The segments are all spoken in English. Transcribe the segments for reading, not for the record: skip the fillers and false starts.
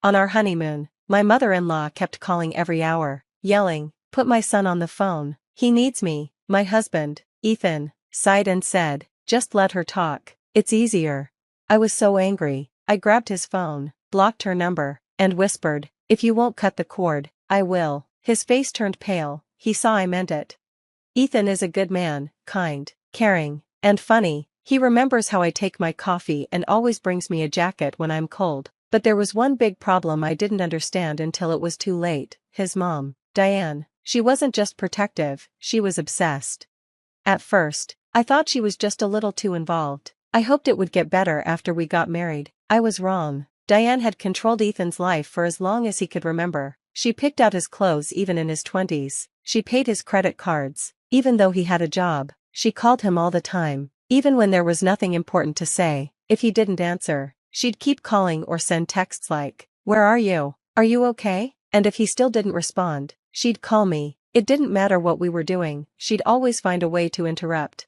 On our honeymoon, my mother-in-law kept calling every hour, yelling, "Put my son on the phone. He needs me." My husband, Ethan, sighed and said, "Just let her talk. It's easier." I was so angry, I grabbed his phone, blocked her number, and whispered, "If you won't cut the cord, I will." His face turned pale, he saw I meant it. Ethan is a good man, kind, caring, and funny. He remembers how I take my coffee and always brings me a jacket when I'm cold. But there was one big problem I didn't understand until it was too late: his mom, Diane. She wasn't just protective, she was obsessed. At first, I thought she was just a little too involved. I hoped it would get better after we got married. I was wrong. Diane had controlled Ethan's life for as long as he could remember. She picked out his clothes even in his 20s. She paid his credit cards, even though he had a job. She called him all the time, even when there was nothing important to say. If he didn't answer, she'd keep calling or send texts like, "Where are you? Are you okay?" And if he still didn't respond, she'd call me. It didn't matter what we were doing, she'd always find a way to interrupt.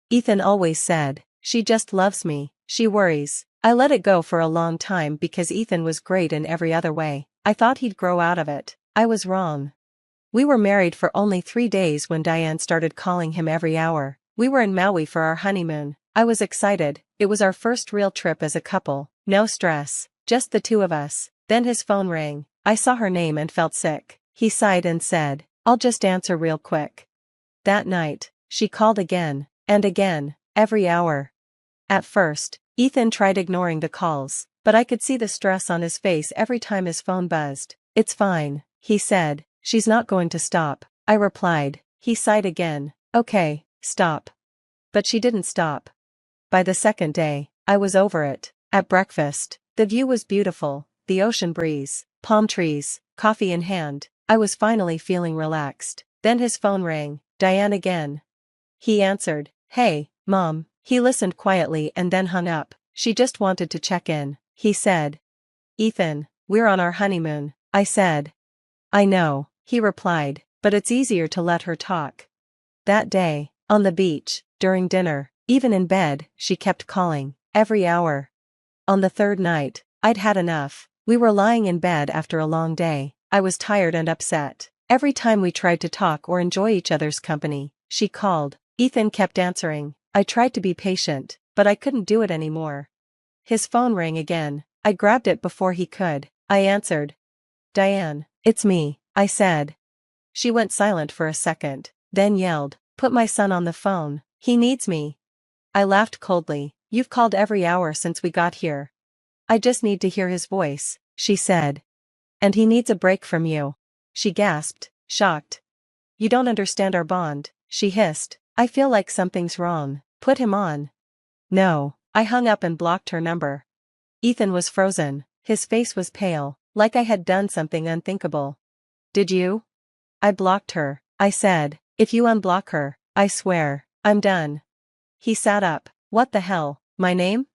Ethan always said, "She just loves me, she worries." I let it go for a long time because Ethan was great in every other way. I thought he'd grow out of it. I was wrong. We were married for only 3 days when Diane started calling him every hour. We were in Maui for our honeymoon. I was excited, it was our first real trip as a couple. No stress, just the two of us. Then his phone rang. I saw her name and felt sick. He sighed and said, "I'll just answer real quick." That night, she called again, and again, every hour. At first, Ethan tried ignoring the calls, but I could see the stress on his face every time his phone buzzed. "It's fine," he said. "She's not going to stop," I replied. He sighed again. "Okay, stop." But she didn't stop. By the second day, I was over it. At breakfast, the view was beautiful, the ocean breeze, palm trees, coffee in hand. I was finally feeling relaxed. Then his phone rang. Diane again. He answered, "Hey, Mom." He listened quietly and then hung up. "She just wanted to check in," he said. "Ethan, we're on our honeymoon," I said. "I know," he replied, "but it's easier to let her talk." That day, on the beach, during dinner, even in bed, she kept calling, every hour. On the third night, I'd had enough. We were lying in bed after a long day. I was tired and upset. Every time we tried to talk or enjoy each other's company, she called. Ethan kept answering. I tried to be patient, but I couldn't do it anymore. His phone rang again. I grabbed it before he could. I answered. "Diane, it's me," I said. She went silent for a second, then yelled, "Put my son on the phone. He needs me." I laughed coldly. "You've called every hour since we got here." "I just need to hear his voice," she said. "And he needs a break from you." She gasped, shocked. "You don't understand our bond," she hissed. "I feel like something's wrong. Put him on." "No." I hung up and blocked her number. Ethan was frozen. His face was pale, like I had done something unthinkable. "Did you?" "I blocked her," I said. "If you unblock her, I swear, I'm done." He sat up. "What the hell, my name?"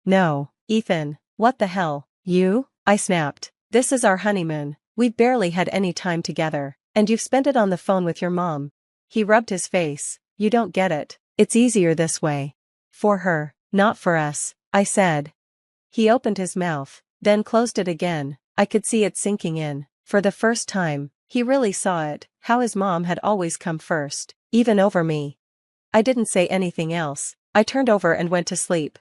"No, Ethan, what the hell, you?" I snapped. "This is our honeymoon. We've barely had any time together, and you've spent it on the phone with your mom." He rubbed his face. "You don't get it. It's easier this way. For her, not for us," I said. He opened his mouth, then closed it again. I could see it sinking in. For the first time, he really saw it, how his mom had always come first, even over me. I didn't say anything else. I turned over and went to sleep.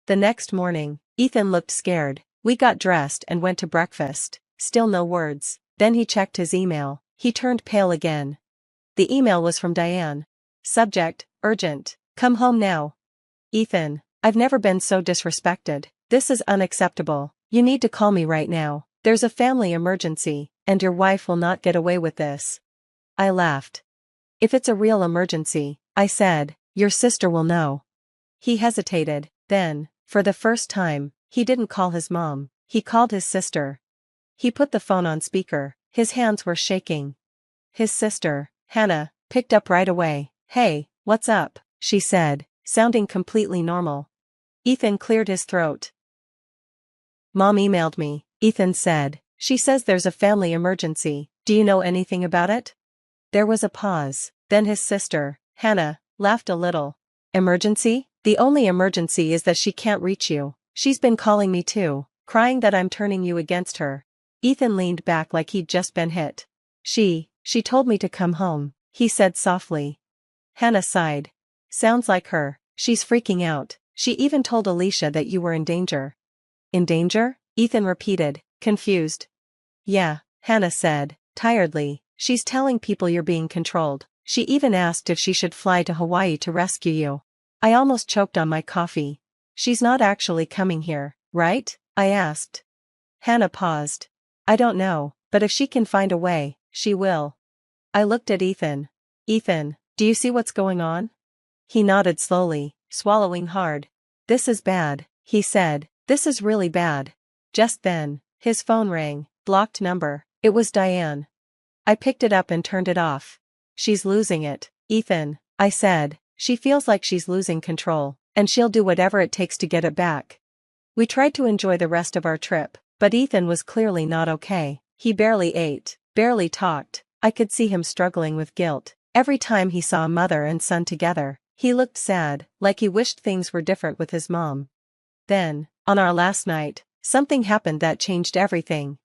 The next morning, Ethan looked scared. We got dressed and went to breakfast. Still no words. Then he checked his email. He turned pale again. The email was from Diane. Subject, urgent. "Come home now." "Ethan, I've never been so disrespected. This is unacceptable. You need to call me right now. There's a family emergency, and your wife will not get away with this." I laughed. "If it's a real emergency," I said, "your sister will know." He hesitated. Then, for the first time, he didn't call his mom. He called his sister. He put the phone on speaker. His hands were shaking. His sister, Hannah, picked up right away. "Hey, what's up?" she said, sounding completely normal. Ethan cleared his throat. "Mom emailed me," Ethan said. "She says there's a family emergency. Do you know anything about it?" There was a pause. Then his sister, Hannah, laughed a little. "Emergency? The only emergency is that she can't reach you. She's been calling me too. crying that I'm turning you against her. Ethan leaned back like he'd just been hit. She told me to come home, he said softly. Hannah sighed. Sounds like her, she's freaking out. She even told Alicia that you were in danger. In danger? Ethan repeated, confused. Yeah, Hannah said, tiredly, she's telling people you're being controlled. She even asked if she should fly to Hawaii to rescue you. I almost choked on my coffee. She's not actually coming here, right? I asked. Hannah paused. I don't know, but if she can find a way, she will. I looked at Ethan. Ethan, do you see what's going on? He nodded slowly, swallowing hard. This is bad, he said. This is really bad. Just then, his phone rang. Blocked number. It was Diane. I picked it up and turned it off. She's losing it, Ethan, I said. She feels like she's losing control, and she'll do whatever it takes to get it back. We tried to enjoy the rest of our trip, but Ethan was clearly not okay. He barely ate, barely talked. I could see him struggling with guilt. Every time he saw a mother and son together, he looked sad, like he wished things were different with his mom. Then, on our last night, something happened that changed everything.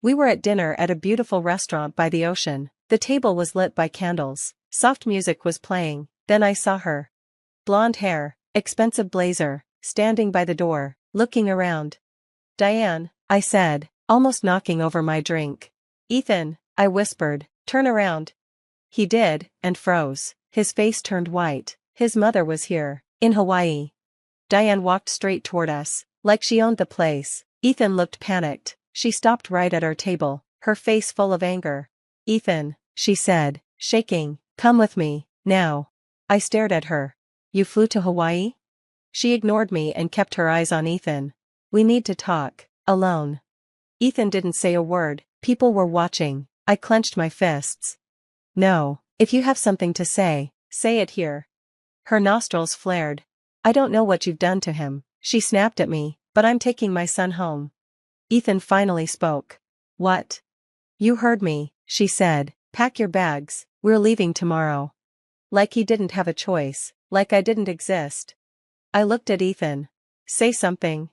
We were at dinner at a beautiful restaurant by the ocean. The table was lit by candles. Soft music was playing. Then I saw her. Blonde hair, expensive blazer, standing by the door, looking around. Diane, I said, almost knocking over my drink. Ethan, I whispered, turn around. He did, and froze. His face turned white. His mother was here, in Hawaii. Diane walked straight toward us, like she owned the place. Ethan looked panicked. She stopped right at our table, her face full of anger. Ethan, she said, shaking, come with me, now. I stared at her. You flew to Hawaii? She ignored me and kept her eyes on Ethan. We need to talk, alone. Ethan didn't say a word. People were watching. I clenched my fists. No, if you have something to say it here. Her nostrils flared. I don't know what you've done to him, she snapped at me, but I'm taking my son home. Ethan finally spoke. What? You heard me, she said. Pack your bags, we're leaving tomorrow. Like he didn't have a choice, like I didn't exist. I looked at Ethan. Say something.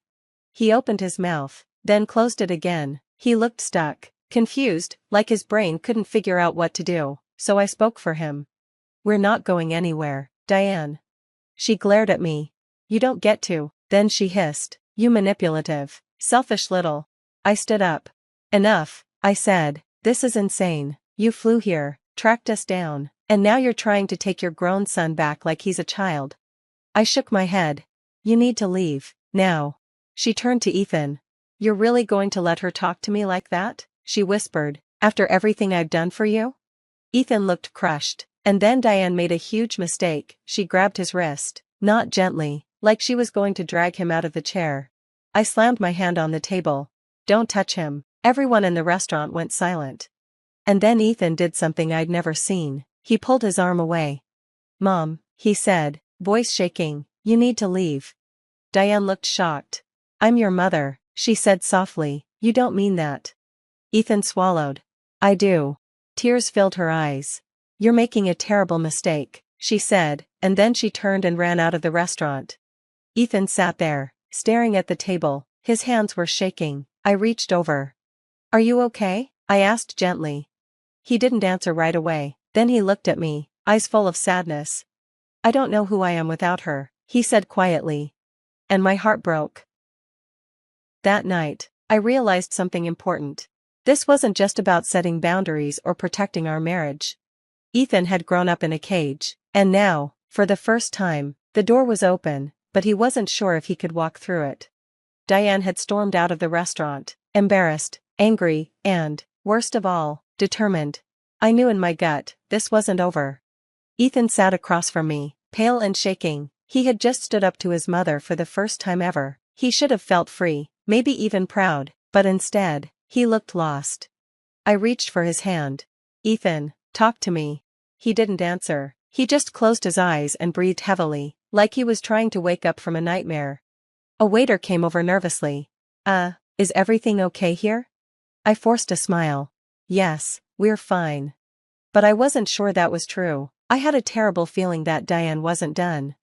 He opened his mouth, then closed it again. He looked stuck, confused, like his brain couldn't figure out what to do, so I spoke for him. We're not going anywhere, Diane. She glared at me. You don't get to. Then she hissed. You manipulative, selfish little. I stood up. Enough, I said. This is insane. You flew here, tracked us down, and now you're trying to take your grown son back like he's a child. I shook my head. You need to leave, now. She turned to Ethan. You're really going to let her talk to me like that? She whispered. After everything I've done for you? Ethan looked crushed, and then Diane made a huge mistake. She grabbed his wrist, not gently, like she was going to drag him out of the chair. I slammed my hand on the table. Don't touch him. Everyone in the restaurant went silent. And then Ethan did something I'd never seen. He pulled his arm away. Mom, he said, voice shaking, you need to leave. Diane looked shocked. I'm your mother, she said softly. You don't mean that. Ethan swallowed. I do. Tears filled her eyes. You're making a terrible mistake, she said, and then she turned and ran out of the restaurant. Ethan sat there, staring at the table. His hands were shaking. I reached over. Are you okay? I asked gently. He didn't answer right away. Then he looked at me, eyes full of sadness. I don't know who I am without her, he said quietly. And my heart broke. That night, I realized something important. This wasn't just about setting boundaries or protecting our marriage. Ethan had grown up in a cage, and now, for the first time, the door was open, but he wasn't sure if he could walk through it. Diane had stormed out of the restaurant, embarrassed, angry, and, worst of all, determined. I knew in my gut, this wasn't over. Ethan sat across from me, pale and shaking. He had just stood up to his mother for the first time ever. He should have felt free, maybe even proud, but instead, he looked lost. I reached for his hand. Ethan, talk to me. He didn't answer. He just closed his eyes and breathed heavily, like he was trying to wake up from a nightmare. A waiter came over nervously. Is everything okay here? I forced a smile. Yes, we're fine. But I wasn't sure that was true. I had a terrible feeling that Diane wasn't done.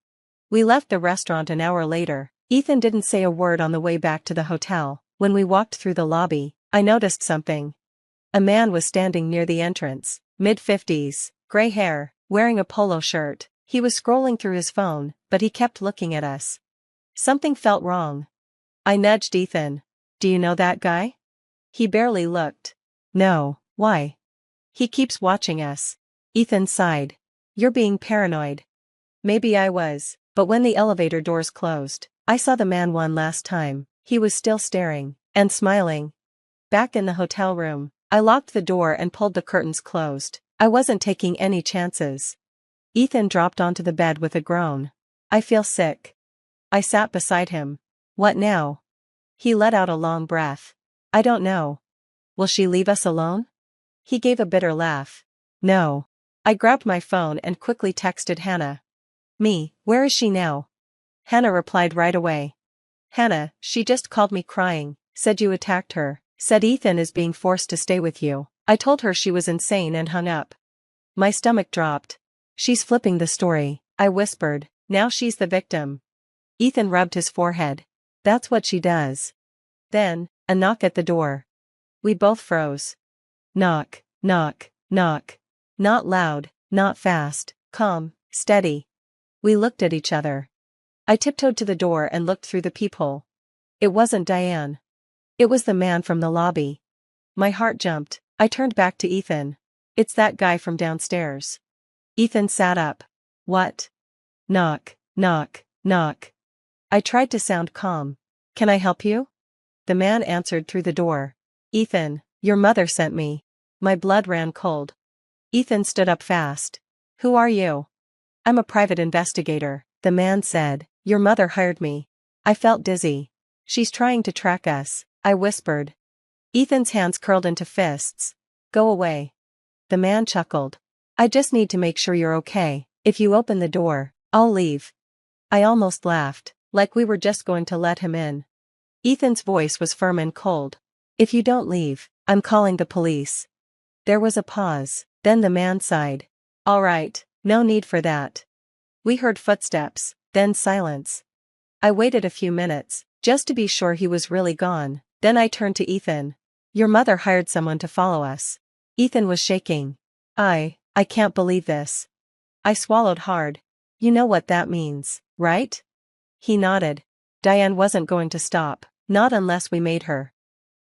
We left the restaurant an hour later. Ethan didn't say a word on the way back to the hotel. When we walked through the lobby, I noticed something. A man was standing near the entrance, mid-50s, gray hair, wearing a polo shirt. He was scrolling through his phone, but he kept looking at us. Something felt wrong. I nudged Ethan. Do you know that guy? He barely looked. No, why? He keeps watching us. Ethan sighed. You're being paranoid. Maybe I was, but when the elevator doors closed, I saw the man one last time. He was still staring, and smiling. Back in the hotel room, I locked the door and pulled the curtains closed. I wasn't taking any chances. Ethan dropped onto the bed with a groan. I feel sick. I sat beside him. What now? He let out a long breath. I don't know. Will she leave us alone? He gave a bitter laugh. No. I grabbed my phone and quickly texted Hannah. Where is she now? Hannah replied right away. Hannah, she just called me crying, said you attacked her, said Ethan is being forced to stay with you. I told her she was insane and hung up. My stomach dropped. She's flipping the story, I whispered. Now she's the victim. Ethan rubbed his forehead. That's what she does. Then, a knock at the door. We both froze. Knock, knock, knock. Not loud, not fast, calm, steady. We looked at each other. I tiptoed to the door and looked through the peephole. It wasn't Diane. It was the man from the lobby. My heart jumped. I turned back to Ethan. It's that guy from downstairs. Ethan sat up. What? Knock, knock, knock. I tried to sound calm. Can I help you? The man answered through the door. Ethan, your mother sent me. My blood ran cold. Ethan stood up fast. Who are you? I'm a private investigator, the man said. Your mother hired me. I felt dizzy. She's trying to track us, I whispered. Ethan's hands curled into fists. Go away. The man chuckled. I just need to make sure you're okay. If you open the door, I'll leave. I almost laughed, like we were just going to let him in. Ethan's voice was firm and cold. If you don't leave, I'm calling the police. There was a pause, then the man sighed. All right, no need for that. We heard footsteps, then silence. I waited a few minutes, just to be sure he was really gone, then I turned to Ethan. Your mother hired someone to follow us. Ethan was shaking. I can't believe this. I swallowed hard. You know what that means, right? He nodded. Diane wasn't going to stop, not unless we made her.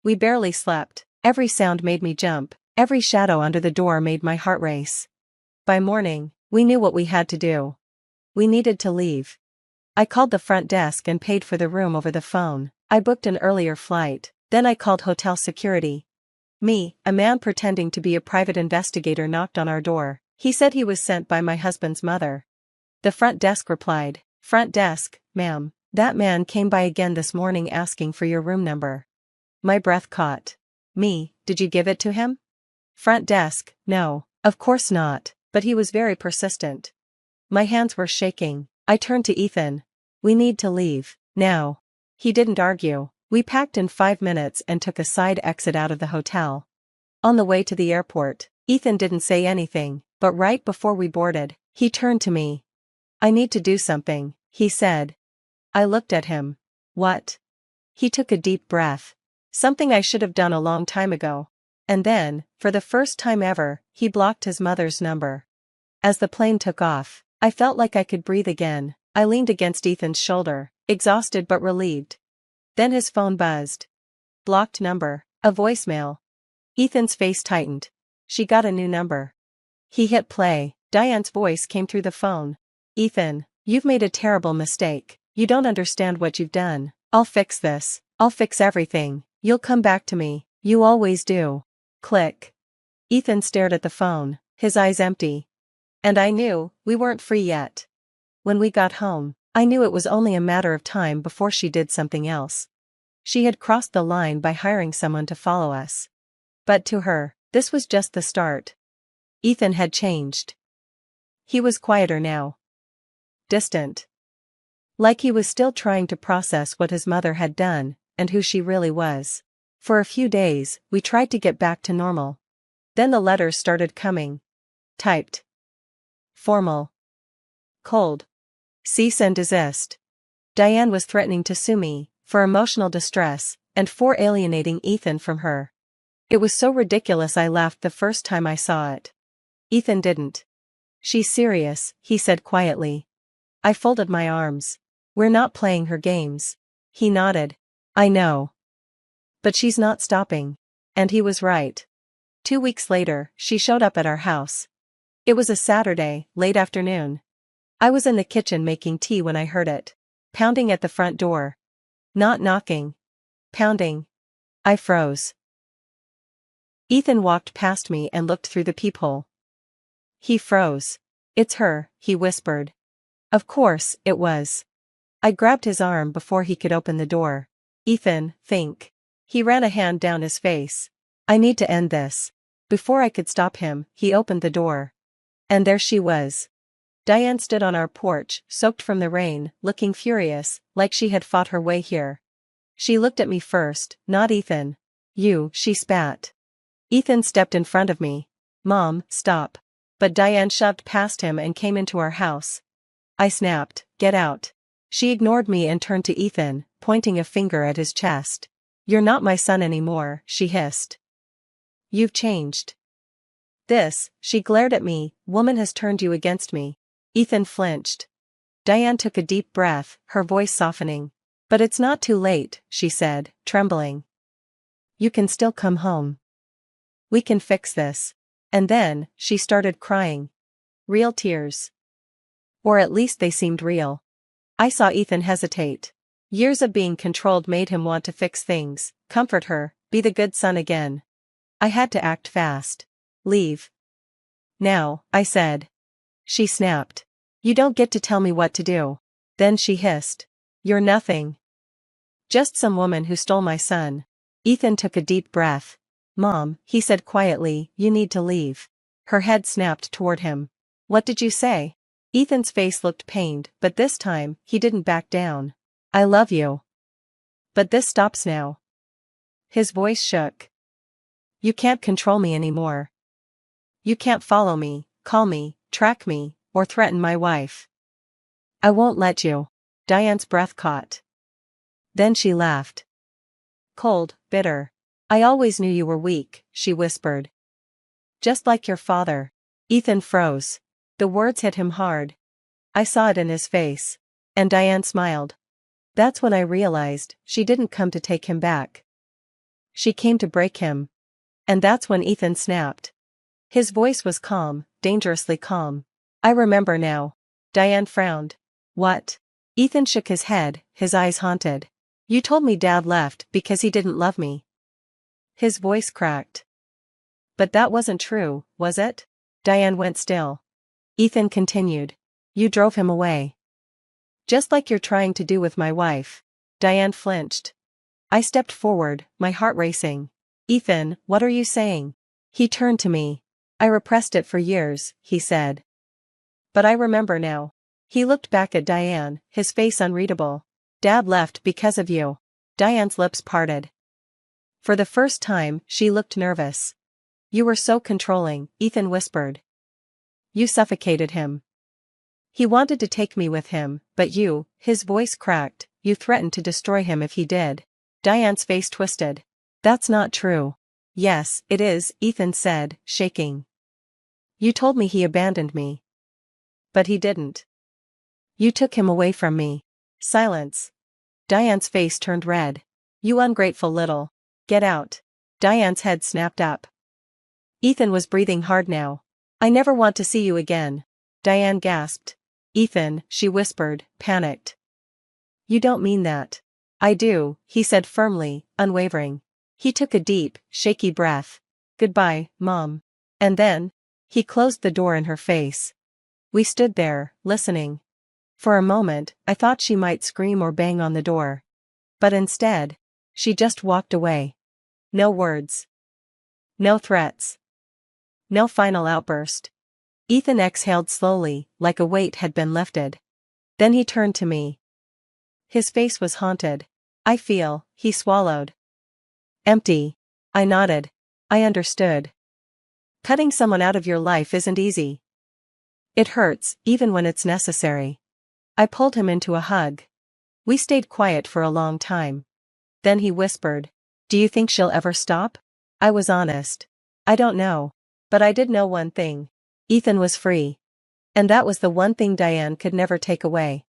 We barely slept. Every sound made me jump. Every shadow under the door made my heart race. By morning, we knew what we had to do. We needed to leave. I called the front desk and paid for the room over the phone. I booked an earlier flight, then I called hotel security. A man pretending to be a private investigator knocked on our door. He said he was sent by my husband's mother. The front desk replied, Front desk, ma'am, that man came by again this morning asking for your room number. My breath caught. Did you give it to him? Front desk, no, of course not, but he was very persistent. My hands were shaking. I turned to Ethan. We need to leave, now. He didn't argue. We packed in 5 minutes and took a side exit out of the hotel. On the way to the airport, Ethan didn't say anything, but right before we boarded, he turned to me. I need to do something, he said. I looked at him. What? He took a deep breath. Something I should have done a long time ago. And then, for the first time ever, he blocked his mother's number. As the plane took off, I felt like I could breathe again. I leaned against Ethan's shoulder, exhausted but relieved. Then his phone buzzed. Blocked number, a voicemail. Ethan's face tightened. She got a new number. He hit play. Diane's voice came through the phone. Ethan, you've made a terrible mistake. You don't understand what you've done. I'll fix this. I'll fix everything. You'll come back to me. You always do. Click. Ethan stared at the phone, his eyes empty. And I knew, we weren't free yet. When we got home, I knew it was only a matter of time before she did something else. She had crossed the line by hiring someone to follow us. But to her, this was just the start. Ethan had changed. He was quieter now. Distant. Like he was still trying to process what his mother had done, and who she really was. For a few days, we tried to get back to normal. Then the letters started coming. Typed. Formal. Cold. Cease and desist. Diane was threatening to sue me, for emotional distress, and 4 alienating Ethan from her. It was so ridiculous I laughed the first time I saw it. Ethan didn't. She's serious, he said quietly. I folded my arms. We're not playing her games. He nodded. I know. But she's not stopping. And he was right. 2 weeks later, she showed up at our house. It was a Saturday, late afternoon. I was in the kitchen making tea when I heard it. Pounding at the front door. Not knocking. Pounding. I froze. Ethan walked past me and looked through the peephole. He froze. It's her, he whispered. Of course, it was. I grabbed his arm before he could open the door. Ethan, think. He ran a hand down his face. I need to end this. Before I could stop him, he opened the door. And there she was. Diane stood on our porch, soaked from the rain, looking furious, like she had fought her way here. She looked at me first, not Ethan. You, she spat. Ethan stepped in front of me. Mom, stop. But Diane shoved past him and came into our house. I snapped, get out. She ignored me and turned to Ethan, pointing a finger at his chest. You're not my son anymore, she hissed. You've changed. She glared at me, woman has turned you against me. Ethan flinched. Diane took a deep breath, her voice softening. But it's not too late, she said, trembling. You can still come home. We can fix this. And then, she started crying. Real tears. Or at least they seemed real. I saw Ethan hesitate. Years of being controlled made him want to fix things, comfort her, be the good son again. I had to act fast. Leave. Now, I said. She snapped. You don't get to tell me what to do. Then she hissed. You're nothing. Just some woman who stole my son. Ethan took a deep breath. Mom, he said quietly, you need to leave. Her head snapped toward him. What did you say? Ethan's face looked pained, but this time, he didn't back down. I love you. But this stops now. His voice shook. You can't control me anymore. You can't follow me, call me, track me, or threaten my wife. I won't let you. Diane's breath caught. Then she laughed. Cold, bitter. I always knew you were weak, she whispered. Just like your father. Ethan froze. The words hit him hard. I saw it in his face. And Diane smiled. That's when I realized she didn't come to take him back. She came to break him. And that's when Ethan snapped. His voice was calm, dangerously calm. I remember now. Diane frowned. What? Ethan shook his head, his eyes haunted. You told me Dad left because he didn't love me. His voice cracked. But that wasn't true, was it? Diane went still. Ethan continued. You drove him away. Just like you're trying to do with my wife. Diane flinched. I stepped forward, my heart racing. Ethan, what are you saying? He turned to me. I repressed it for years, he said. But I remember now. He looked back at Diane, his face unreadable. Dad left because of you. Diane's lips parted. For the first time, she looked nervous. You were so controlling, Ethan whispered. You suffocated him. He wanted to take me with him, but you, his voice cracked, you threatened to destroy him if he did. Diane's face twisted. That's not true. Yes, it is, Ethan said, shaking. You told me he abandoned me. But he didn't. You took him away from me. Silence. Diane's face turned red. You ungrateful little. Get out. Diane's head snapped up. Ethan was breathing hard now. I never want to see you again. Diane gasped. Ethan, she whispered, panicked. You don't mean that. I do, he said firmly, unwavering. He took a deep, shaky breath. Goodbye, Mom. And then, he closed the door in her face. We stood there, listening. For a moment, I thought she might scream or bang on the door. But instead, she just walked away. No words. No threats. No final outburst. Ethan exhaled slowly, like a weight had been lifted. Then he turned to me. His face was haunted. I feel, he swallowed. Empty. I nodded. I understood. Cutting someone out of your life isn't easy. It hurts, even when it's necessary. I pulled him into a hug. We stayed quiet for a long time. Then he whispered. Do you think she'll ever stop? I was honest. I don't know. But I did know one thing. Ethan was free. And that was the one thing Diane could never take away.